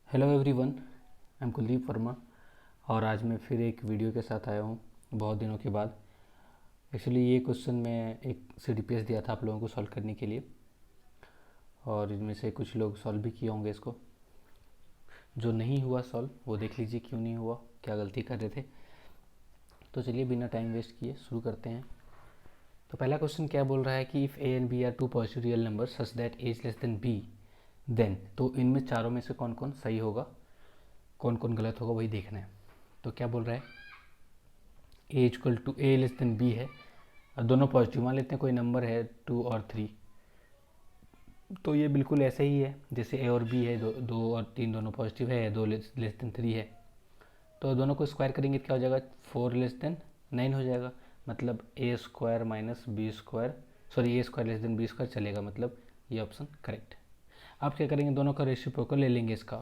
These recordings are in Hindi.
Hello everyone, I am Kuldeep Verma. और आज मैं फिर एक वीडियो के साथ आया हूँ बहुत दिनों के बाद। एक्चुअली ये क्वेश्चन मैं एक CDPS दिया था आप लोगों को सॉल्व करने के लिए, और इनमें से कुछ लोग सॉल्व भी किए होंगे इसको। जो नहीं हुआ सॉल्व वो देख लीजिए क्यों नहीं हुआ, क्या गलती कर रहे थे। तो चलिए बिना टाइम वेस्ट किए शुरू करते हैं। तो पहला क्वेश्चन क्या बोल रहा है कि if A and B are two positive real number such that A is less than B, then. तो इनमें चारों में से कौन कौन सही होगा, कौन कौन गलत होगा, वही देखना है। तो क्या बोल रहा है, A equal to A less than B है और दोनों पॉजिटिव। मान लेते हैं कोई नंबर है 2 और 3, तो ये बिल्कुल ऐसे ही है जैसे ए और बी है, 2 और 3 दोनों पॉजिटिव है, 2 लेस देन 3 है। तो दोनों को स्क्वायर करेंगे तो क्या हो जाएगा, 4 लेस देन 9 हो जाएगा। मतलब A square minus B square, sorry A square less than B square चलेगा, मतलब ये ऑप्शन करेक्ट। अब क्या करेंगे, दोनों का रेसिप्रोकल ले लेंगे इसका।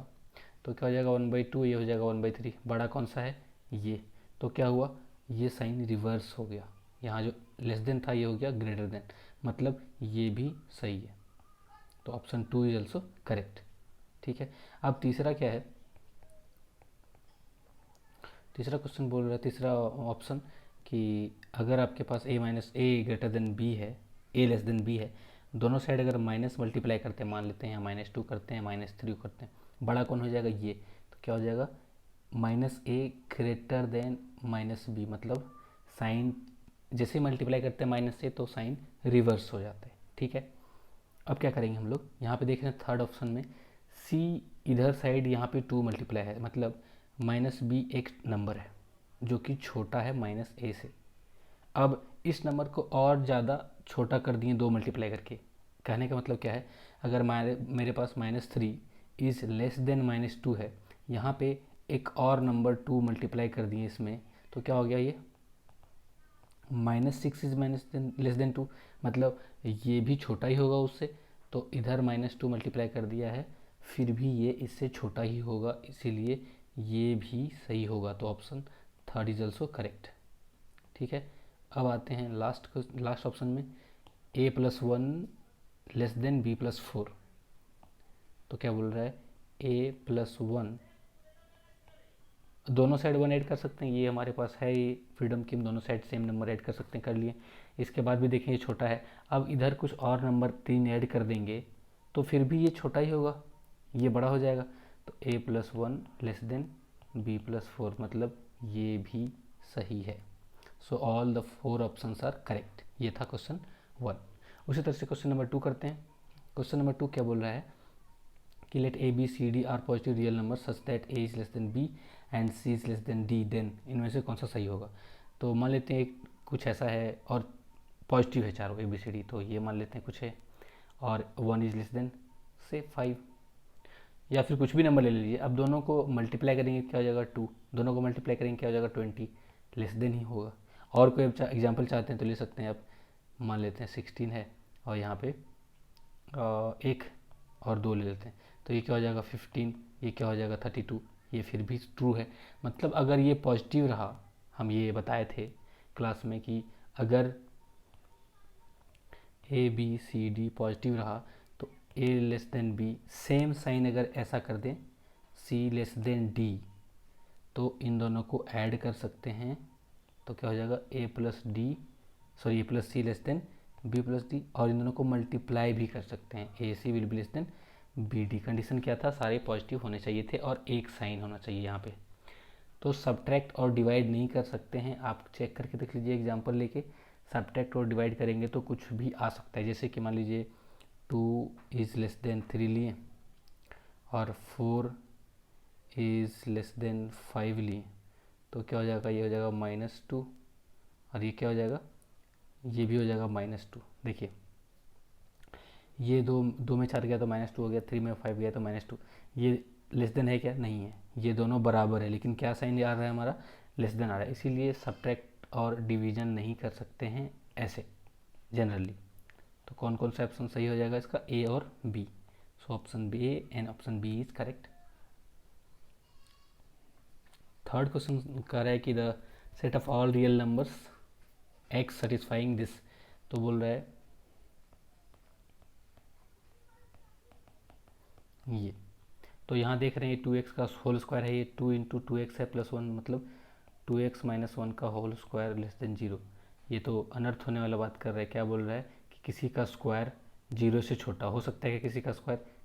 तो क्या हो जाएगा 1/2, ये हो जाएगा 1/3। बड़ा कौन सा है, ये। तो क्या हुआ, ये साइन रिवर्स हो गया। यहाँ जो लेस देन था ये हो गया ग्रेटर देन, मतलब ये भी सही है। तो ऑप्शन 2 इज ऑल्सो करेक्ट। ठीक है। अब तीसरा क्या है, तीसरा क्वेश्चन बोल रहा है, तीसरा ऑप्शन कि अगर आपके पास ए माइनस ए ग्रेटर देन बी है, ए लेस देन बी है, दोनों साइड अगर माइनस मल्टीप्लाई करते हैं, मान लेते हैं -2 करते हैं, -3 करते हैं, बड़ा कौन हो जाएगा, ये। तो क्या हो जाएगा, -a ग्रेटर देन -b, मतलब साइन जैसे मल्टीप्लाई करते हैं -a तो साइन रिवर्स हो जाता है। ठीक है। अब क्या करेंगे हम लोग, यहाँ पे देख रहे हैं थर्ड ऑप्शन में c, इधर साइड यहाँ पे 2 मल्टीप्लाई है, मतलब -b एक नंबर है जो कि छोटा है -a से। अब इस नंबर को और ज़्यादा छोटा कर दिए 2 मल्टीप्लाई करके। कहने का मतलब क्या है, अगर मेरे पास -3 इज़ लेस देन -2 है, यहाँ पे एक और नंबर 2 मल्टीप्लाई कर दिए इसमें, तो क्या हो गया ये, -6 इज लेस देन 2, मतलब ये भी छोटा ही होगा उससे। तो इधर -2 मल्टीप्लाई कर दिया है, फिर भी ये इससे छोटा ही होगा, इसीलिए ये भी सही होगा। तो option third is also correct. ठीक है। अब आते हैं लास्ट ऑप्शन में, a+1 लेस देन b+4। तो क्या बोल रहा है, a+1, दोनों साइड 1 ऐड कर सकते हैं, ये हमारे पास है ये फ्रीडम की हम दोनों साइड सेम नंबर ऐड कर सकते हैं, कर लिए। इसके बाद भी देखें ये छोटा है, अब इधर कुछ और नंबर 3 ऐड कर देंगे तो फिर भी ये छोटा ही होगा, ये बड़ा हो जाएगा। तो a+1 लेस देन b+4, मतलब ये भी सही है। So all the 4 options are correct. ये था क्वेश्चन 1। उसी तरह से क्वेश्चन नंबर 2 करते हैं। क्वेश्चन नंबर 2 क्या बोल रहा है कि let A B C D are positive real number such that A is less than B and C is less than D, then इनमें से कौन सा सही होगा। तो मान लेते हैं एक कुछ ऐसा है और पॉजिटिव है चारों ए बी सी डी, तो ये मान लेते हैं कुछ है, और 1 इज लेस देन से 5, या फिर कुछ भी नंबर ले लीजिए। अब दोनों को मल्टीप्लाई करेंगे क्या हो जाएगा 2, दोनों को मल्टीप्लाई करेंगे क्या हो जाएगा 20, लेस देन ही होगा। और कोई एग्जाम्पल चाहते हैं तो ले सकते हैं आप। मान लेते हैं 16 है और यहाँ पे 1 और 2 ले लेते हैं, तो ये क्या हो जाएगा 15, ये क्या हो जाएगा 32, ये फिर भी ट्रू है। मतलब अगर ये पॉजिटिव रहा, हम ये बताए थे क्लास में कि अगर A B C D positive रहा तो A less than B, same sign अगर ऐसा कर दें सी लेस देन डी, तो इन दोनों को ऐड कर सकते हैं। तो क्या हो जाएगा ए+सी लेस देन b+d, और इन दोनों को मल्टीप्लाई भी कर सकते हैं, A C will be less than B D. Condition क्या था, सारे पॉजिटिव होने चाहिए थे और एक साइन होना चाहिए यहाँ पे। तो सब्ट्रैक्ट और डिवाइड नहीं कर सकते हैं, आप चेक करके देख लीजिए एग्जांपल लेके। सब्ट्रैक्ट और डिवाइड करेंगे तो कुछ भी आ सकता है, जैसे कि मान लीजिए 2 इज़ लेस देन 3 लिए और 4 इज़ लेस देन 5 लिए, तो क्या हो जाएगा, ये हो जाएगा -2, और ये क्या हो जाएगा, ये भी हो जाएगा -2। देखिए ये दो में 4 गया तो -2 हो गया, 3 में 5 गया तो -2। ये लेस देन है क्या, नहीं है, ये दोनों बराबर है, लेकिन क्या साइन आ रहा है हमारा, लेस देन आ रहा है, इसीलिए सब्ट्रैक्ट और डिवीजन नहीं कर सकते हैं ऐसे जनरली। तो कौन कौन सा ऑप्शन सही हो जाएगा इसका, ए और B. So option B A and option B is correct. Third question कह रहा है कि the set of all real numbers X satisfying this. तो बोल रहा है ये, तो यहाँ देख रहे हैं 2x का होल स्क्वायर है, ये 2 इंटू 2x है प्लस 1, मतलब 2x माइनस 1 का होल स्क्वायर लेस देन 0। ये तो अनर्थ होने वाला बात कर रहा है। क्या बोल रहा है कि किसी का स्क्वायर 0 से छोटा हो सकता है कि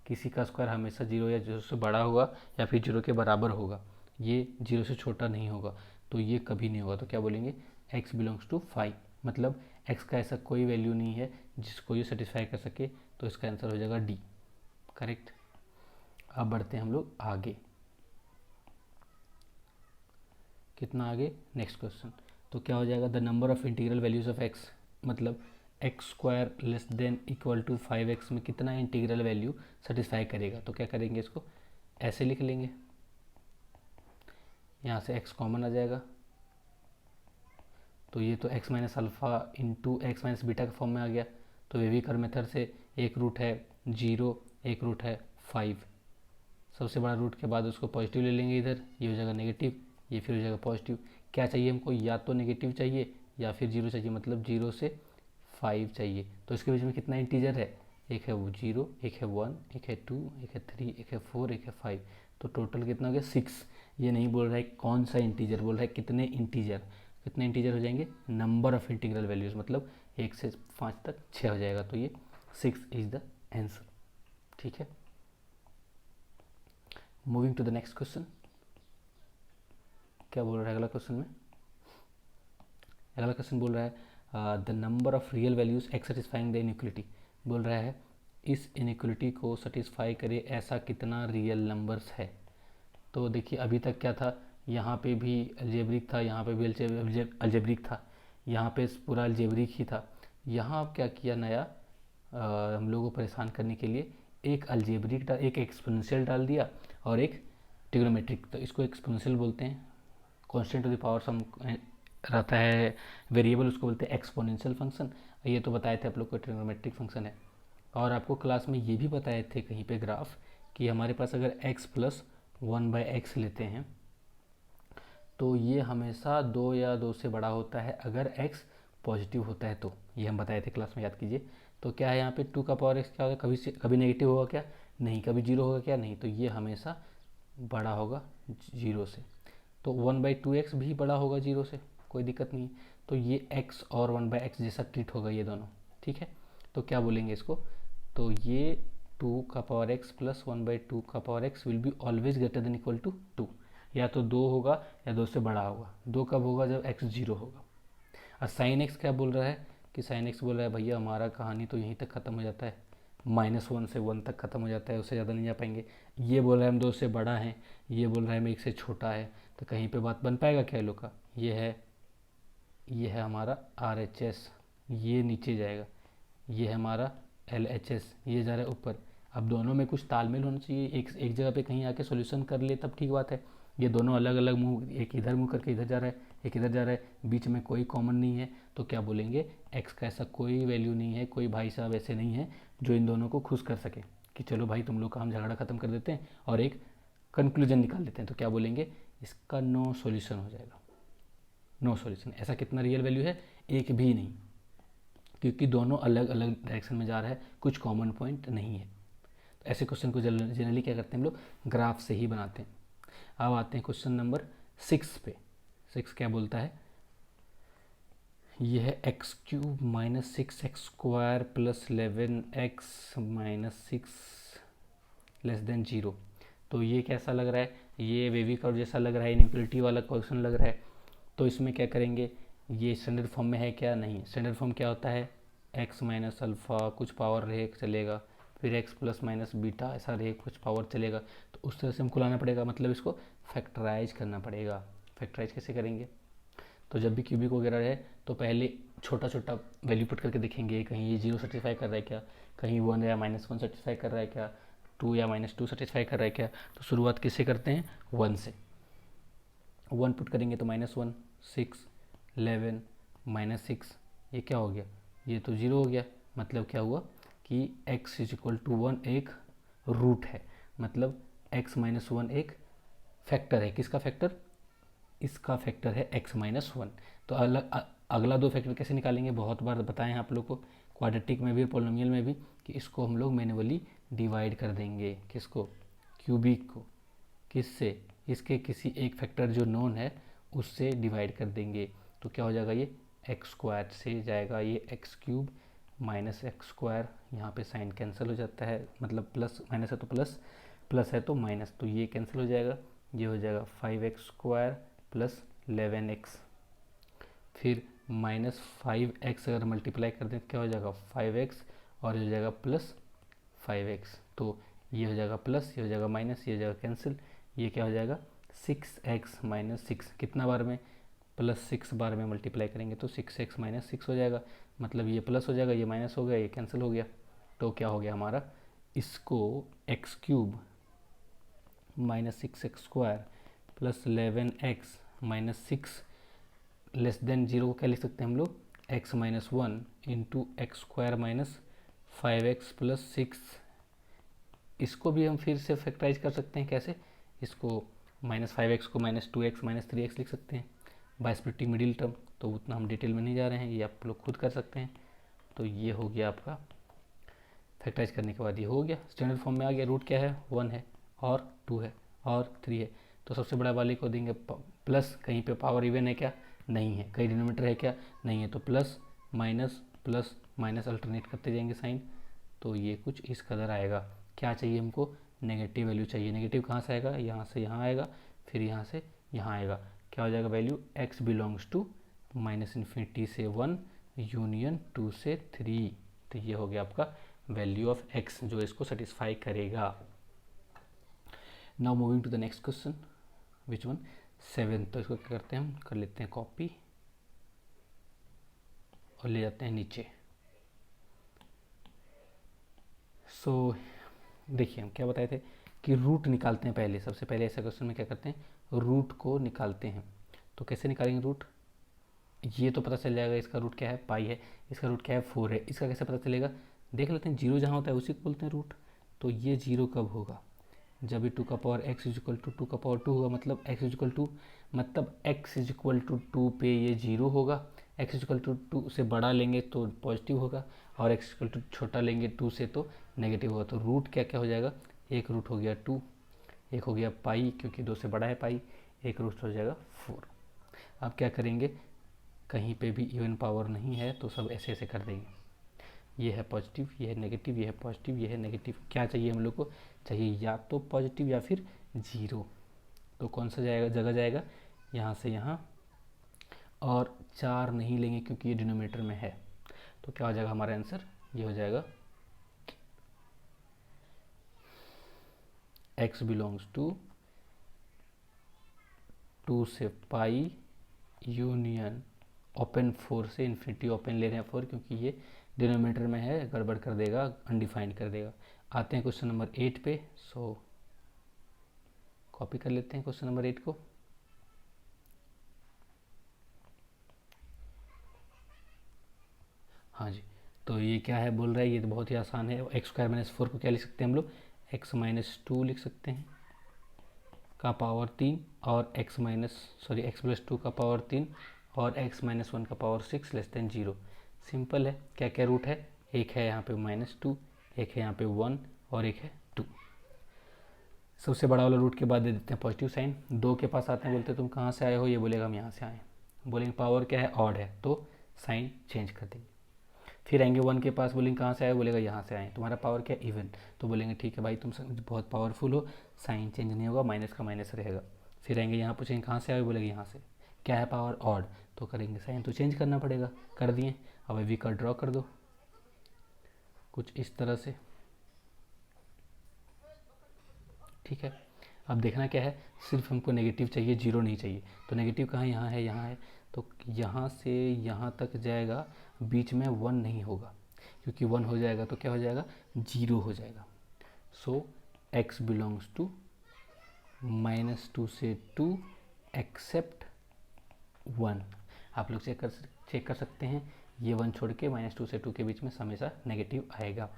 किसी का स्क्वायर हमेशा 0 या 0 से बड़ा होगा या फिर 0 के बराबर होगा, ये 0 से छोटा नहीं होगा, तो ये कभी नहीं होगा। तो क्या बोलेंगे, x बिलोंग्स टू 5, मतलब x का ऐसा कोई वैल्यू नहीं है जिसको ये सेटिस्फाई कर सके, तो इसका आंसर हो जाएगा डी, करेक्ट। अब बढ़ते हैं हम लोग आगे, कितना आगे, नेक्स्ट क्वेश्चन। तो क्या हो जाएगा, the number of integral values of x, मतलब x square less than equal to 5x में कितना इंटीग्रल वैल्यू सेटिस्फाई करेगा। तो क्या करेंगे, इसको ऐसे लिख लेंगे, यहाँ से x कॉमन आ जाएगा, तो ये तो x minus alpha into x minus beta के फॉर्म में आ गया। तो वेविकर मेथड से एक रूट है 0, एक रूट है 5, सबसे बड़ा रूट के बाद उसको पॉजिटिव ले लेंगे इधर, ये हो जाएगा नेगेटिव, ये फिर हो जाएगा पॉजिटिव। क्या चाहिए हमको, या तो नेगेटिव चाहिए या फिर 0 चाहिए, मतलब 0 से 5 चाहिए। तो इसके बीच में कितना इंटीजर है, एक है वो 0, एक है 1, एक है 2, एक है 3, एक है 4, एक है 5, तो टोटल कितना हो गया 6। ये नहीं बोल रहा है कौन सा इंटीजर, बोल रहा है कितने इंटीजर हो जाएंगे, नंबर ऑफ इंटीग्रल वैल्यूज, मतलब 1 से 5 तक 6 हो जाएगा, तो ये 6 इज द आंसर, ठीक है। Moving to the next question, क्या बोल रहा है अगला क्वेश्चन में, अगला क्वेश्चन बोल रहा है the number of real values x satisfying the inequality, बोल रहा है इस इनइक्वलिटी को सेटिस्फाई करे ऐसा कितना रियल नंबर्स है। तो देखिए अभी तक क्या था, यहाँ पे भी अलजेब्रिक था, यहाँ पे भी अलजेब्रिक था, यहाँ पे पूरा अलजेब्रिक ही था। यहाँ अब क्या किया नया, हम लोगों को परेशान करने के लिए एक अलजेब्रिक एक एक्सपोनेंशियल डाल दिया और एक ट्रिग्नोमेट्रिक। तो इसको एक्सपोनेंशियल बोलते हैं, कांस्टेंट टू द पावर सम रहता है वेरिएबल, उसको बोलते हैं एक्सपोनेंशियल फंक्शन। ये तो बताए थे आप लोग को ट्रिग्नोमेट्रिक फंक्शन है। और आपको क्लास में ये भी बताए थे कहीं पे ग्राफ कि हमारे पास अगर x प्लस 1/x लेते हैं तो ये हमेशा 2 या 2 से बड़ा होता है अगर x पॉजिटिव होता है, तो ये हम बताए थे क्लास में, याद कीजिए। तो क्या है यहाँ पे 2 का पावर x क्या होगा, कभी नेगेटिव होगा क्या, नहीं, कभी 0 होगा क्या, नहीं, तो ये हमेशा बड़ा होगा 0 से। तो 1/2x भी बड़ा होगा 0 से, कोई दिक्कत नहीं है। तो ये x और 1/x जैसा ट्रीट होगा ये दोनों, ठीक है। तो क्या बोलेंगे इसको, तो ये 2 का पावर x प्लस 1/2 का power x will be always greater than equal to 2, या तो 2 होगा या 2 से बड़ा होगा। 2 कब होगा, जब x 0 होगा। और साइन x क्या बोल रहा है कि साइन x बोल रहा है भैया हमारा कहानी तो यहीं तक ख़त्म हो जाता है, -1 से 1 तक ख़त्म हो जाता है, उससे ज़्यादा नहीं जा पाएंगे। ये बोल रहा है हम 2 से बड़ा हैं, ये बोल रहा है हम 1 से छोटा है, तो कहीं पे बात बन पाएगा क्या लोग का। ये है हमारा RHS, ये नीचे जाएगा, ये है हमारा LHS, ये जा रहा है ऊपर। अब दोनों में कुछ तालमेल होना चाहिए, एक जगह पे कहीं आके सॉल्यूशन कर ले तब ठीक बात है। ये दोनों अलग अलग मुँह, एक इधर मुँह करके इधर जा रहा है, एक इधर जा रहा है, बीच में कोई कॉमन नहीं है, तो क्या बोलेंगे, x का ऐसा कोई वैल्यू नहीं है, कोई भाई साहब ऐसे नहीं है जो इन दोनों को खुश कर सके कि चलो भाई तुम लोग का हम झगड़ा ख़त्म कर देते हैं और एक कंक्लूजन निकाल देते हैं। तो क्या बोलेंगे, इसका नो सॉल्यूशन हो जाएगा, नो सॉल्यूशन। ऐसा कितना रियल वैल्यू है, एक भी नहीं, क्योंकि दोनों अलग अलग डायरेक्शन में जा रहा है, कुछ कॉमन पॉइंट नहीं है। तो ऐसे क्वेश्चन को जनरली क्या करते हैं हम लोग, ग्राफ से ही बनाते हैं। अब आते हैं क्वेश्चन नंबर 6 पे। 6 क्या बोलता है, यह है x³ minus 6x square plus 11x minus 6 less than 0। तो ये कैसा लग रहा है, ये वेविकर जैसा लग रहा है, इनइक्वलिटी वाला क्वेश्चन लग रहा है। तो इसमें क्या करेंगे, ये स्टैंडर्ड फॉर्म में है क्या, नहीं। स्टैंडर्ड फॉर्म क्या होता है, x माइनस अल्फ़ा कुछ पावर रहे चलेगा, फिर x प्लस माइनस बीटा ऐसा रहे कुछ पावर चलेगा, तो उस तरह से हमको लाना पड़ेगा, मतलब इसको फैक्टराइज करना पड़ेगा। फैक्टराइज कैसे करेंगे, तो जब भी क्यूबिक वगैरह रहे तो पहले छोटा छोटा वैल्यू पुट करके देखेंगे, कहीं ये 0 सेटिस्फाई कर रहा है क्या, कहीं 1 या -1 सेटिस्फाई कर रहा है क्या, 2 या -2 सेटिस्फाई कर रहा है क्या। तो शुरुआत किससे करते हैं, 1 से। 1 पुट करेंगे तो -1, 6, 11, -6, ये क्या हो गया, ये तो 0 हो गया। मतलब क्या हुआ कि x = 1 एक रूट है, मतलब x - 1 एक फैक्टर है। किसका फैक्टर, इसका फैक्टर है x - 1। तो अगला 2 फैक्टर कैसे निकालेंगे, बहुत बार बताएं आप लोग को, क्वाड्रेटिक में भी, पॉलिनोमियल में भी, कि इसको हम लोग मैन्युअली डिवाइड कर देंगे। किसको, क्यूबिक को किससे, इसके किसी एक फैक्टर जो नोन है उससे डिवाइड कर देंगे। तो क्या हो जाएगा, ये एक्स स्क्वायर से जाएगा ये x cube minus x square, यहाँ पे साइन कैंसिल हो जाता है, मतलब प्लस माइनस है तो प्लस, प्लस है तो माइनस, तो ये कैंसिल हो जाएगा, ये हो जाएगा 5x स्क्वायर प्लस 11x, फिर माइनस 5x अगर मल्टीप्लाई कर दें तो क्या हो जाएगा 5x, और ये हो जाएगा प्लस 5x, तो ये हो जाएगा प्लस, ये हो जाएगा माइनस, ये हो जाएगा कैंसिल, ये क्या हो जाएगा 6x माइनस 6, कितना बार में, प्लस 6 बार में मल्टीप्लाई करेंगे तो 6x माइनस 6 हो जाएगा, मतलब ये प्लस हो जाएगा, ये माइनस हो गया, ये कैंसिल हो गया, तो क्या हो गया हमारा, इसको x cube minus 6x square plus 11x minus 6 less than zero को क्या लिख सकते हैं हम लोग, x minus 1 into x square minus 5x plus 6, इसको भी हम फिर से फैक्टराइज कर सकते हैं, कैसे, इसको माइनस 5x को माइनस 2x माइनस 3x लिख सकते हैं बाय स्प्लिटिंग मिडिल टर्म, तो उतना हम डिटेल में नहीं जा रहे हैं, ये आप लोग खुद कर सकते हैं। तो ये हो गया आपका, फैक्टराइज करने के बाद ये हो गया, स्टैंडर्ड फॉर्म में आ गया, रूट क्या है 1 है और 2 है और 3 है, तो सबसे बड़ा वाले को देंगे प्लस, कहीं पे पावर इवन है क्या, नहीं है, कहीं डिनोमीटर है क्या, नहीं है, तो प्लस माइनस अल्टरनेट करते जाएंगे साइन, तो ये कुछ इस कदर आएगा। क्या चाहिए हमको, नेगेटिव वैल्यू चाहिए, नेगेटिव कहाँ से आएगा, यहाँ से यहाँ आएगा, फिर यहाँ से यहाँ आएगा, क्या हो जाएगा value, x belongs to minus infinity से 1 यूनियन 2 से 3, तो ये हो गया आपका वैल्यू ऑफ x जो इसको सेटिस्फाई करेगा। Now moving to the next question, which one 7, तो इसको क्या करते हैं हम, कर लेते हैं कॉपी और ले जाते हैं नीचे। सो देखिए हम क्या बताए थे कि रूट निकालते हैं, पहले सबसे पहले ऐसा क्वेश्चन में क्या करते हैं, रूट को निकालते हैं, तो कैसे निकालेंगे रूट, ये तो पता चल जाएगा इसका रूट क्या है, पाई है, इसका रूट क्या है 4 है, इसका कैसे पता चलेगा, देख लेते हैं, जीरो जहाँ होता है उसी को बोलते हैं रूट, तो ये जीरो कब होगा, जब भी 2 का पावर x इजिक्वल टू 2 का पावर 2 होगा, मतलब x इजिक्वल टू, मतलब x इजिक्वल टू 2 पे ये जीरो होगा, x इजिक्वल टू 2 से बड़ा लेंगे तो पॉजिटिव होगा, और x इजिक्वल टू छोटा लेंगे 2 से तो नेगेटिव होगा, तो रूट क्या क्या हो जाएगा, एक रूट हो गया 2, एक हो गया पाई क्योंकि 2 से बड़ा है पाई, एक रूट हो जाएगा 4। अब क्या करेंगे, कहीं पे भी इवन पावर नहीं है तो सब ऐसे ऐसे कर देंगे, ये है पॉजिटिव, ये है नेगेटिव, ये है पॉजिटिव, ये है नेगेटिव, क्या चाहिए हम लोग को, चाहिए या तो पॉजिटिव या फिर जीरो, तो कौन सा जाएगा, जगह जाएगा यहाँ से यहाँ, और 4 नहीं लेंगे क्योंकि ये डिनोमिनेटर में है, तो क्या हो जाएगा हमारा आंसर, ये हो जाएगा x बिलोंग्स टू 2 से पाई यूनियन ओपन 4 से इन्फिनिटी, ओपन ले रहे हैं 4 क्योंकि ये डिनोमिनेटर में है, गड़बड़ कर देगा, अनडिफाइंड कर देगा। आते हैं क्वेश्चन नंबर 8 पे, सो कॉपी कर लेते हैं क्वेश्चन नंबर 8 को। हाँ जी, तो ये क्या है बोल रहा है, ये तो बहुत ही आसान है, एक्स स्क्वायर माइनस 4 को क्या लिख सकते हैं हम लोग, एक्स माइनस 2 लिख सकते हैं का पावर 3, और एक्स प्लस 2 का पावर 3 और x माइनस 1 का पावर 6 लेस देन 0। सिंपल है, क्या क्या रूट है, एक है यहाँ पे -2, एक है यहाँ पे 1 और एक है 2। सबसे बड़ा वाला रूट के बाद दे देते हैं पॉजिटिव साइन, 2 के पास आते हैं, बोलते हैं तुम कहाँ से आए हो, ये बोलेगा हम यहाँ से आए, बोलेंगे पावर क्या है ऑड है तो साइन चेंज कर देंगे, फिर आएंगे 1 के पास, बोलेंगे कहाँ से आए, बोलेगा यहाँ से आए, तुम्हारा पावर क्या है इवन, तो बोलेंगे ठीक है भाई तुम बहुत पावरफुल हो, साइन चेंज नहीं होगा, माइनस का माइनस रहेगा। फिर आएंगे यहाँ पूछेंगे कहाँ से आए, बोलेंगे यहाँ से, क्या है पावर ऑड, तो करेंगे साइन तो चेंज करना पड़ेगा, कर दिए, अब वी का ड्रॉ कर दो कुछ इस तरह से, ठीक है। अब देखना क्या है, सिर्फ हमको नेगेटिव चाहिए, जीरो नहीं चाहिए, तो नेगेटिव कहाँ, यहाँ है, यहाँ है, तो यहाँ से यहाँ तक जाएगा, बीच में 1 नहीं होगा, क्योंकि 1 हो जाएगा तो क्या हो जाएगा, जीरो हो जाएगा। सो x बिलोंग्स टू -2 से 2 एक्सेप्ट 1। आप लोग चेक कर सकते हैं, ये 1 छोड़ के -2 से 2 के बीच में हमेशा नेगेटिव आएगा।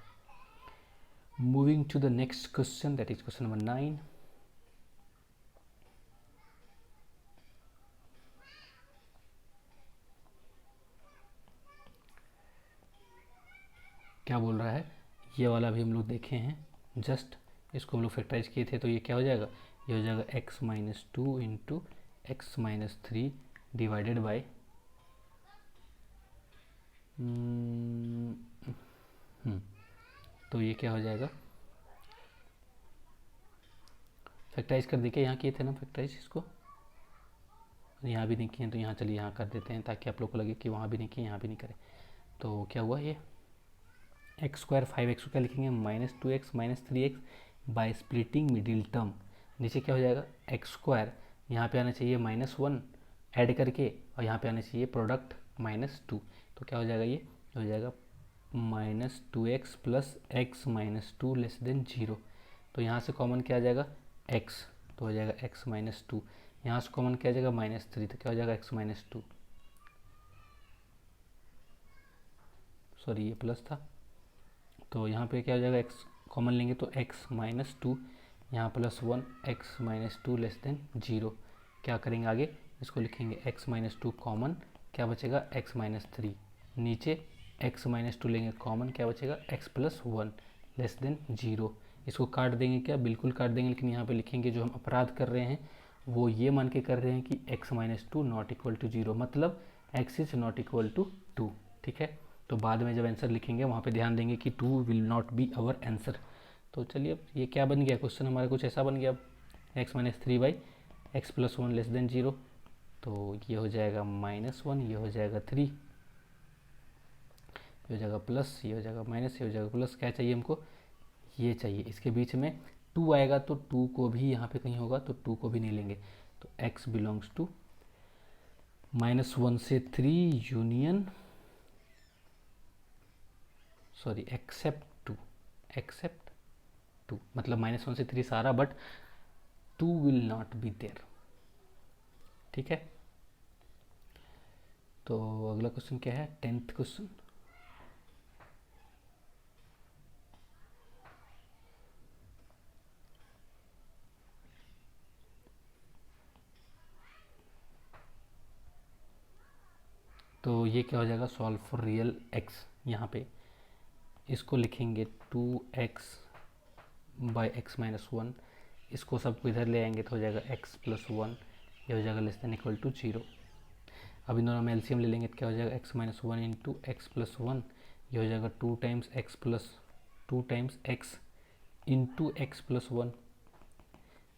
Moving to the next question, that is question number 9। क्या बोल रहा है, ये वाला भी हम लोग देखे हैं, जस्ट इसको हम लोग फैक्टराइज किए थे, तो ये क्या हो जाएगा, ये हो जाएगा x minus 2 into x minus 3 divided by तो ये क्या हो जाएगा, फैक्टराइज कर देखिए, यहाँ किए थे ना फैक्टराइज इसको, यहाँ भी नहीं किए तो यहाँ चलिए यहाँ कर देते हैं ताकि आप लोग को लगे कि वहाँ भी नहीं किए यहाँ भी नहीं करें। तो क्या हुआ, ये एक्स स्क्वायर 5x को क्या लिखेंगे, minus 2x minus 3x by splitting middle term. नीचे क्या हो जाएगा, एक्स स्क्वायर, यहाँ पे आना चाहिए -1 ऐड करके, और यहाँ पे आना चाहिए प्रोडक्ट -2, तो क्या हो जाएगा, ये हो जाएगा -2x plus x minus 2 less than 0। तो यहाँ से कॉमन क्या आ जाएगा, x, तो हो जाएगा x माइनस 2, यहाँ से कॉमन क्या आ जाएगा -3, तो क्या हो जाएगा x माइनस 2, सॉरी ये प्लस था, तो यहाँ पे क्या हो जाएगा, x कॉमन लेंगे तो x माइनस 2, यहाँ +1 x माइनस 2 लेस देन 0। क्या करेंगे आगे, इसको लिखेंगे x माइनस 2 कॉमन, क्या बचेगा x माइनस 3, नीचे x माइनस 2 लेंगे कॉमन, क्या बचेगा x प्लस 1 लेस देन 0। इसको काट देंगे क्या, बिल्कुल काट देंगे, लेकिन यहाँ पे लिखेंगे जो हम अपराध कर रहे हैं वो ये मान के कर रहे हैं कि x minus 2 not equal to 0, मतलब x is not equal to 2। ठीक है, तो बाद में जब आंसर लिखेंगे वहाँ पे ध्यान देंगे कि 2 will not be our answer. तो चलिए अब ये क्या बन गया, क्वेश्चन हमारा कुछ ऐसा बन गया, x minus 3 by x plus 1 less than 0, तो ये हो जाएगा -1, ये हो जाएगा 3, ये हो जाएगा प्लस, ये हो जाएगा माइनस, ये हो जाएगा प्लस, क्या चाहिए हमको, ये चाहिए, इसके बीच में 2 आएगा तो 2 को भी यहाँ पे कहीं होगा तो 2 को भी नहीं लेंगे, तो x बिलोंग्स टू -1 से 3 यूनियन, सॉरी एक्सेप्ट 2, मतलब -1 से 3 सारा, but 2 will not be there. ठीक है, तो अगला क्वेश्चन क्या है, 10th क्वेश्चन। तो ये क्या हो जाएगा, सॉल्व फॉर रियल x, यहाँ पे इसको लिखेंगे 2x बाई एक्स माइनस 1, इसको सबको इधर ले आएंगे तो हो जाएगा x प्लस 1, ये हो जाएगा लेस देन इक्वल टू 0। अब इन दोनों में एलसीएम ले लेंगे तो क्या हो जाएगा, x minus 1 into x plus 1, ये हो जाएगा 2 times x into x plus 1,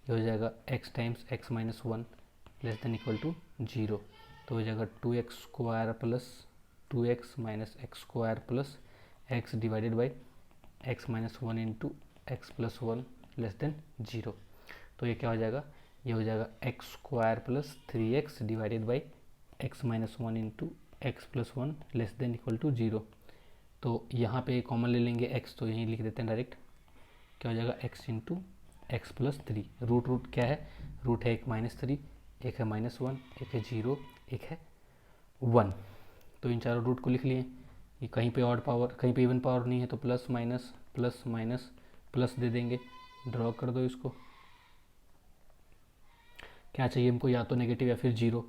ये हो जाएगा x times x minus 1 less than equal to 0, तो हो जाएगा 2x square plus 2x minus x square plus x divided by x minus 1 into x plus 1 less than 0। तो ये क्या हो जाएगा, ये हो जाएगा x square plus 3x divided by x minus 1 into x plus 1 less than equal to 0। तो यहाँ पे कॉमन ले लेंगे x, तो यहीं लिख देते हैं डायरेक्ट, क्या हो जाएगा x into x plus 3, root क्या है, रूट है एक -3, एक है -1, एक है 0, एक है 1, तो इन चारों रूट को लिख लिए। ये कहीं पे ऑड पावर, कहीं पे इवन पावर नहीं है तो प्लस माइनस प्लस दे देंगे, ड्रॉ कर दो इसको। क्या चाहिए हमको, या तो नेगेटिव या फिर 0,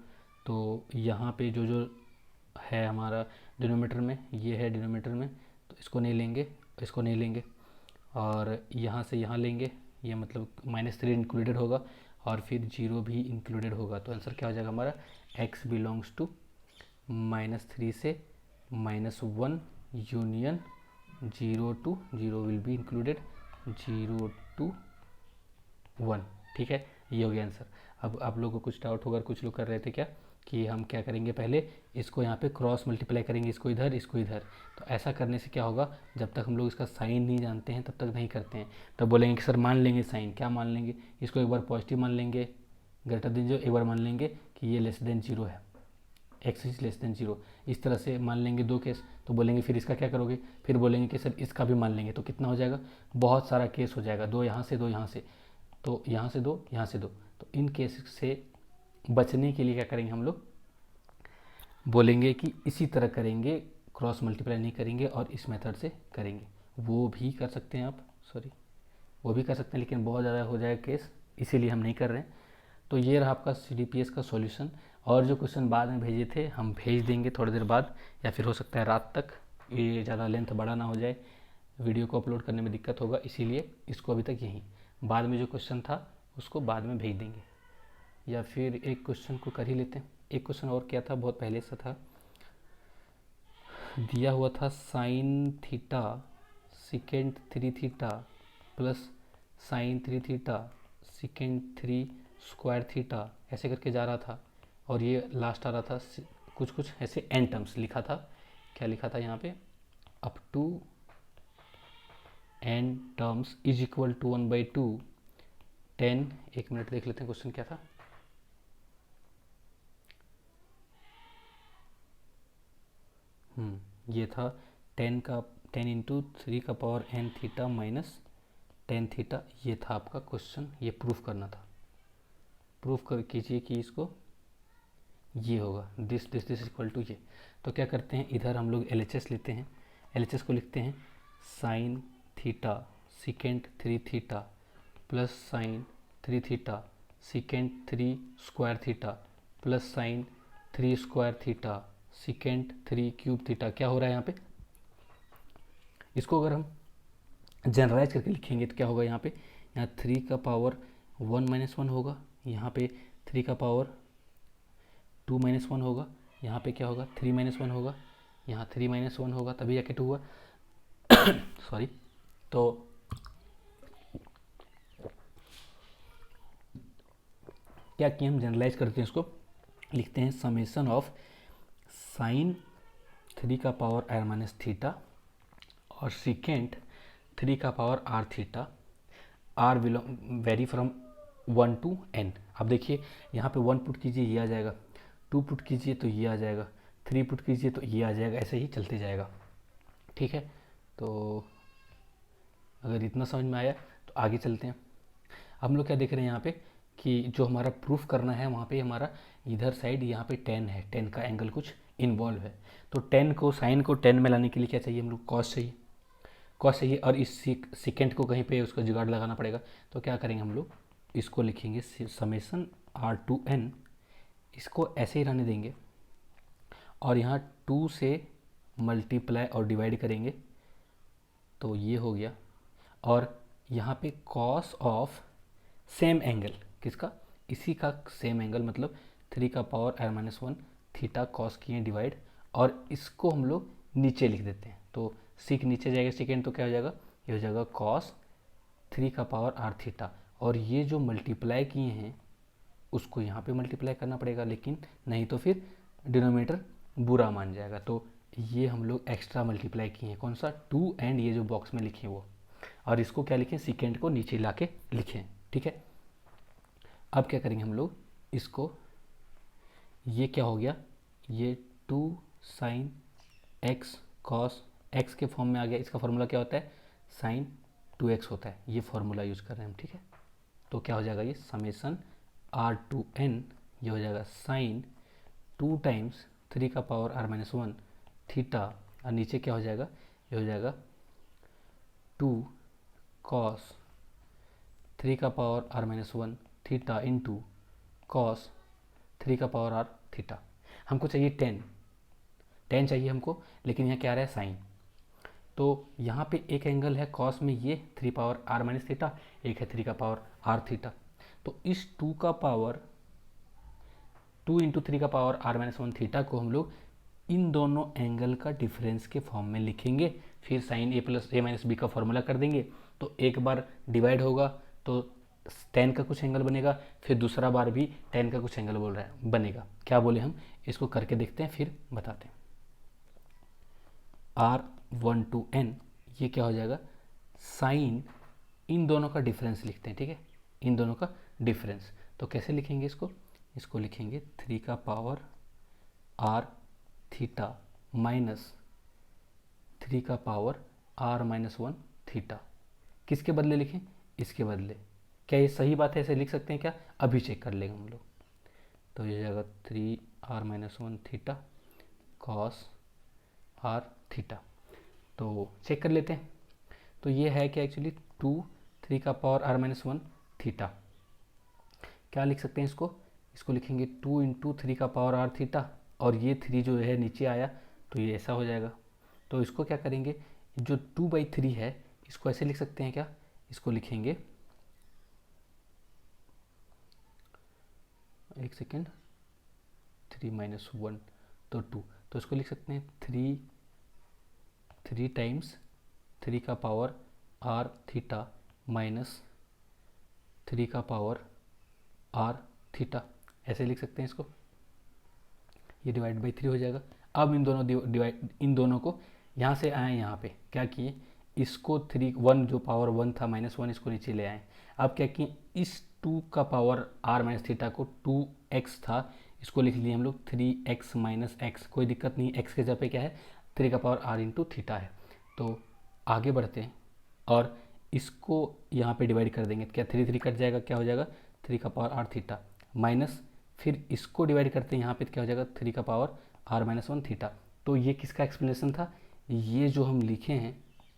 तो यहाँ पे जो जो है हमारा डिनोमीटर में, ये है डिनोमीटर में, तो इसको नहीं लेंगे, इसको नहीं लेंगे, और यहाँ से यहाँ लेंगे, ये मतलब -3 इंक्लूडेड होगा और फिर 0 भी इंक्लूडेड होगा, तो आंसर क्या हो जाएगा हमारा, x बिलोंग्स टू -3 से -1 union 0 to 0 will be included 0 to 1। ठीक है, ये हो गया आंसर। अब आप लोगों को कुछ डाउट होगा, कुछ लोग कर रहे थे क्या कि हम क्या करेंगे, पहले इसको यहाँ पे क्रॉस मल्टीप्लाई करेंगे, इसको इधर इसको इधर, तो ऐसा करने से क्या होगा, जब तक हम लोग इसका साइन नहीं जानते हैं तब तक नहीं करते हैं। तब बोलेंगे कि सर मान लेंगे साइन, क्या मान लेंगे, इसको एक बार पॉजिटिव मान लेंगे ग्रेटर देन 0, एक बार मान लेंगे कि ये लेस देन 0 है, x इज लेस देन 0, इस तरह से मान लेंगे 2 केस, तो बोलेंगे फिर इसका क्या करोगे, फिर बोलेंगे कि सर इसका भी मान लेंगे, तो कितना हो जाएगा, बहुत सारा केस हो जाएगा, 2 यहाँ से 2 यहाँ से, तो यहाँ से 2 यहाँ से 2, तो इन केस से बचने के लिए क्या करेंगे हम लोग, बोलेंगे कि इसी तरह करेंगे, क्रॉस मल्टीप्लाई नहीं करेंगे और इस मेथड से करेंगे। वो भी कर सकते हैं आप, सॉरी वो भी कर सकते हैं, लेकिन बहुत ज़्यादा हो जाएगा केस, इसीलिए हम नहीं कर रहे हैं। तो ये रहा आपका CDPS का सॉल्यूशन, और जो क्वेश्चन बाद में भेजे थे हम भेज देंगे थोड़ी देर बाद, या फिर हो सकता है रात तक, ये ज़्यादा लेंथ बड़ा ना हो जाए, वीडियो को अपलोड करने में दिक्कत होगा, इसीलिए इसको अभी तक यहीं, बाद में जो क्वेश्चन था उसको बाद में भेज देंगे, या फिर एक क्वेश्चन को कर ही लेते हैं। एक क्वेश्चन और क्या था, बहुत पहले से था, दिया हुआ था sine theta second 3 theta plus sine 3 theta second 3 square theta, ऐसे करके जा रहा था, और ये लास्ट आ रहा था कुछ कुछ ऐसे एन टर्म्स लिखा था। क्या लिखा था यहाँ पे, up to n terms is equal to 1/2 10, एक मिनट देख लेते हैं क्वेश्चन क्या था। ये था 10 इंटू 3 का power n theta minus 10 theta, ये था आपका क्वेश्चन, ये प्रूफ करना था। प्रूफ कर कीजिए कि इसको ये होगा this this this equal to ये। तो क्या करते हैं, इधर हम लोग LHS लेते हैं, LHS को लिखते हैं sine theta second 3 theta plus sine 3 theta second 3 square theta plus sine 3 square theta second 3 cube theta. क्या हो रहा है यहाँ पे, इसको अगर हम जनरलाइज करके लिखेंगे तो क्या होगा, यहाँ पे 3 का पावर 1 - 1 होगा, यहाँ पे 3 का पावर 2 - 1 होगा, यहाँ पे क्या होगा 3 - 1 होगा, यहाँ 3 - 1 होगा, तभी जाके 2 हुआ। सॉरी। तो क्या किया, हम जनरलाइज करते हैं, इसको लिखते हैं समेशन ऑफ साइन 3 का पावर r माइनस थीटा और सिकेंड 3 का power r theta, r very from 1 to n। अब देखिए यहाँ पे 1 पुट कीजिए ये आ जाएगा, 2 पुट कीजिए तो ये आ जाएगा, 3 पुट कीजिए तो ये आ जाएगा, ऐसे ही चलते जाएगा। ठीक है, तो अगर इतना समझ में आया तो आगे चलते हैं। हम लोग क्या देख रहे हैं यहाँ पे कि जो हमारा प्रूफ करना है वहाँ पे हमारा इधर साइड यहाँ पे 10 है, 10 का एंगल कुछ इन्वॉल्व है। तो 10 को साइन को 10 में लाने के लिए क्या चाहिए, हम लोग कॉस चाहिए, कॉस चाहिए, और इस सेकेंड को कहीं पे उसका जुगाड़ लगाना पड़ेगा। तो क्या करेंगे हम लोग, इसको लिखेंगे समेसन r2n, इसको ऐसे ही रहने देंगे और यहाँ 2 से मल्टीप्लाई और डिवाइड करेंगे तो ये हो गया, और यहाँ पे कॉस ऑफ सेम एंगल, किसका, इसी का सेम एंगल, मतलब 3 का power r minus 1 theta cos किए डिवाइड, और इसको हम लोग नीचे लिख देते हैं। तो सीक नीचे जाएगा सेकेंड, तो क्या हो जाएगा, ये हो जाएगा कॉस 3 का पावर r थीटा, और ये जो मल्टीप्लाई किए हैं उसको यहाँ पे मल्टीप्लाई करना पड़ेगा, लेकिन नहीं तो फिर डिनोमिनेटर बुरा मान जाएगा। तो ये हम लोग एक्स्ट्रा मल्टीप्लाई किए हैं, कौन सा, 2 एंड ये जो बॉक्स में लिखे वो, और इसको क्या लिखें, सेकेंड को नीचे ला के लिखें। ठीक है, अब क्या करेंगे हम लोग, इसको, ये क्या हो गया, ये 2 साइन एक्स कॉस एक्स के फॉर्म में आ गया, इसका फॉर्मूला क्या होता है, साइन 2x होता है, ये फॉर्मूला यूज़ कर रहे हैं हम। ठीक है, तो क्या हो जाएगा, ये समेसन r2n, ये हो जाएगा साइन 2 टाइम्स 3 का पावर r माइनस 1 थीटा, और नीचे क्या हो जाएगा, ये हो जाएगा 2 कॉस 3 का power r minus 1 theta into cos 3 का पावर r थीटा। हमको चाहिए 10 चाहिए हमको, लेकिन यहाँ क्या आ रहा है, साइन। तो यहाँ पे एक एंगल है कॉस में, ये 3 पावर r माइनस थीटा, एक है 3 का पावर r थीटा। तो इस 2 का पावर 2 इंटू 3 का पावर r माइनस 1 थीटा को हम लोग इन दोनों एंगल का डिफरेंस के फॉर्म में लिखेंगे, फिर sine a plus a minus b का फॉर्मूला कर देंगे, तो एक बार डिवाइड होगा तो 10 का कुछ एंगल बनेगा, फिर दूसरा बार भी 10 का कुछ एंगल बोल रहा है बनेगा। क्या बोले हम, इसको करके देखते हैं फिर बताते हैं। r1 to n, ये क्या हो जाएगा, साइन इन दोनों का डिफरेंस लिखते हैं। ठीक है, इन दोनों का डिफरेंस, तो कैसे लिखेंगे इसको, इसको लिखेंगे 3 का पावर r थीटा माइनस 3 का पावर r माइनस 1 थीटा। किसके बदले लिखें, इसके बदले। क्या ये सही बात है, ऐसे लिख सकते हैं क्या, अभी चेक कर लेंगे हम लोग। तो ये जाएगा 3r minus 1 theta cos r theta, तो चेक कर लेते हैं। तो ये है क्या एक्चुअली 3 का पावर r माइनस 1 थीटा। क्या लिख सकते हैं इसको, इसको लिखेंगे 2 इंटू 3 का पावर r थीटा, और ये 3 जो है नीचे आया तो ये ऐसा हो जाएगा। तो इसको क्या करेंगे, जो 2/3 है इसको ऐसे लिख सकते हैं क्या, इसको लिखेंगे, एक सेकेंड, 3 - 1 तो 2, तो इसको लिख सकते हैं 3 टाइम्स 3 का पावर r थीटा माइनस 3 का पावर r थीटा, ऐसे लिख सकते हैं इसको। ये डिवाइड बाई 3 हो जाएगा। अब इन दोनों को यहाँ से आए, यहाँ पे क्या किए, इसको 1 जो पावर 1 था -1 इसको नीचे ले आए। अब क्या किए, इस 2 का पावर r माइनस थीटा को 2x था, इसको लिख लिए हम लोग 3x - x, कोई दिक्कत नहीं, x के जगह पे क्या है 3 का पावर r इंटू थीटा है। तो आगे बढ़ते हैं और इसको यहाँ पे डिवाइड कर देंगे, क्या 3 कट जाएगा, क्या हो जाएगा 3 का पावर r थीटा माइनस, फिर इसको डिवाइड करते हैं यहाँ पे, क्या हो जाएगा 3 का पावर r - 1 थीटा। तो ये किसका एक्सप्लेनेशन था, ये जो हम लिखे हैं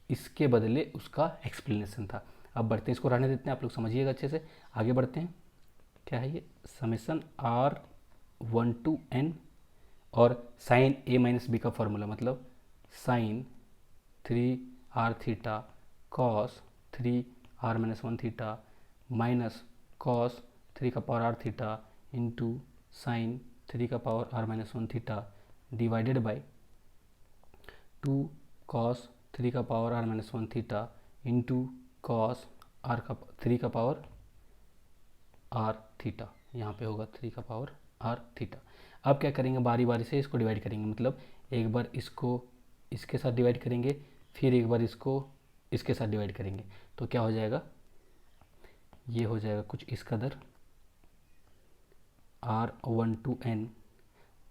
इसके बदले उसका एक्सप्लेनेशन था। अब बढ़ते हैं, इसको रहने देते हैं, आप लोग समझिएगा अच्छे से, आगे बढ़ते हैं। क्या है ये, समेसन r1 to n और साइन a - b का फॉर्मूला, मतलब sine 3r theta cos 3r - 1 थीटा माइनस कॉस 3 का power r theta into sine 3 का power r - 1 theta divided by 2 cos 3 का power r - 1 theta into cos 3 का पावर r थीटा, यहाँ पे होगा 3 का पावर r थीटा। अब क्या करेंगे, बारी बारी से इसको डिवाइड करेंगे, मतलब एक बार इसको इसके साथ डिवाइड करेंगे, फिर एक बार इसको इसके साथ डिवाइड करेंगे, तो क्या हो जाएगा, ये हो जाएगा कुछ इस कदर, r1 to n,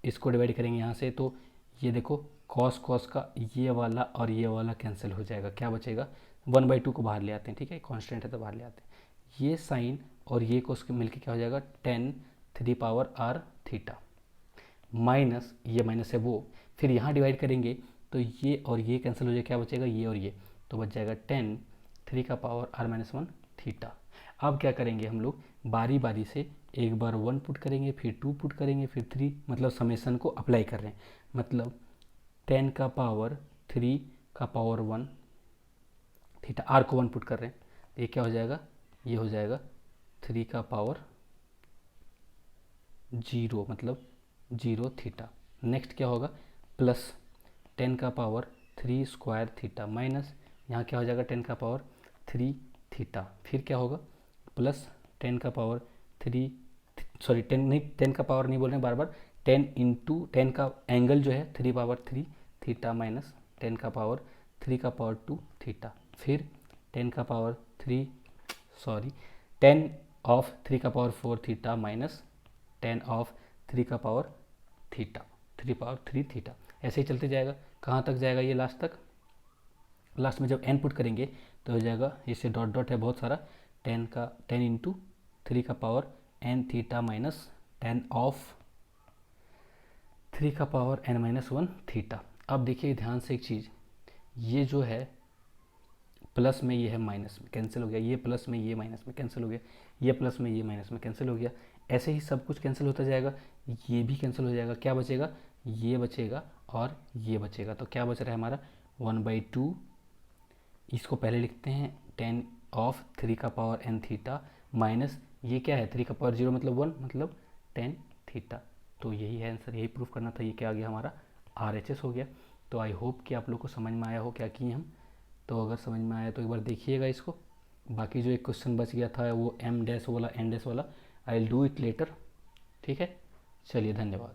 इसको डिवाइड करेंगे यहाँ से, तो ये देखो कॉस का ये वाला और ये वाला कैंसिल हो जाएगा, क्या बचेगा 1/2 को बाहर ले आते हैं, ठीक है, कांस्टेंट है तो बाहर ले आते हैं, ये साइन और ये कोस मिलके क्या हो जाएगा 10 3 पावर r थीटा माइनस ये माइनस है वो, फिर यहाँ डिवाइड करेंगे तो ये और ये कैंसिल हो जाएगा, क्या बचेगा ये और ये, तो बच जाएगा 10 3 का पावर r - 1 थीटा। अब क्या करेंगे हम लोग, बारी बारी से एक बार 1 पुट करेंगे, फिर 2 पुट करेंगे, फिर 3, मतलब समेसन को अप्लाई कर रहे हैं, मतलब 10 का पावर 3 का पावर 1 थीटा, r को 1 पुट कर रहे हैं, ये क्या हो जाएगा, ये हो जाएगा 3 का पावर 0, मतलब 0 थीटा। नेक्स्ट क्या होगा, प्लस 10 का पावर 3 स्क्वायर थीटा माइनस, यहाँ क्या हो जाएगा 10 का पावर 3 थीटा, फिर क्या होगा प्लस 10 का पावर 3, सॉरी 10 नहीं, 10 का पावर नहीं बोल रहे हैं बार बार, 10 इंटू 10 का एंगल जो है 3 पावर 3 थीटा माइनस 10 का पावर 3 का पावर 2 थीटा, फिर 10 का पावर 3 सॉरी 10 ऑफ 3 का पावर 4 थीटा माइनस 10 ऑफ 3 का पावर थीटा 3 पावर 3 थीटा, ऐसे ही चलते जाएगा, कहाँ तक जाएगा ये लास्ट तक, लास्ट में जब n पुट करेंगे तो हो जाएगा, इससे डॉट डॉट है बहुत सारा, 10 इंटू 3 का power n theta minus 10 of 3 का पावर n - 1 थीटा। अब देखिए ध्यान से एक चीज़, ये जो है प्लस में ये है माइनस में कैंसिल हो गया, ये प्लस में ये माइनस में कैंसिल हो गया, ये प्लस में ये माइनस में कैंसिल हो गया, ऐसे ही सब कुछ कैंसिल होता जाएगा, ये भी कैंसिल हो जाएगा, क्या बचेगा ये बचेगा और ये बचेगा, तो क्या बच रहा है हमारा 1/2, इसको पहले लिखते हैं 10 ऑफ 3 का पावर n थीटा माइनस ये क्या है 3 का पावर 0 मतलब 1 मतलब 10 थीटा। तो यही है आंसर, यही प्रूफ करना था, ये क्या आ गया हमारा RHS हो गया। तो आई होप कि आप लोग को समझ में आया हो क्या किए हम, तो अगर समझ में आया तो एक बार देखिएगा इसको, बाकी जो एक क्वेश्चन बच गया था वो m डैश वाला n डैश वाला, I will do it later, ठीक है, चलिए धन्यवाद।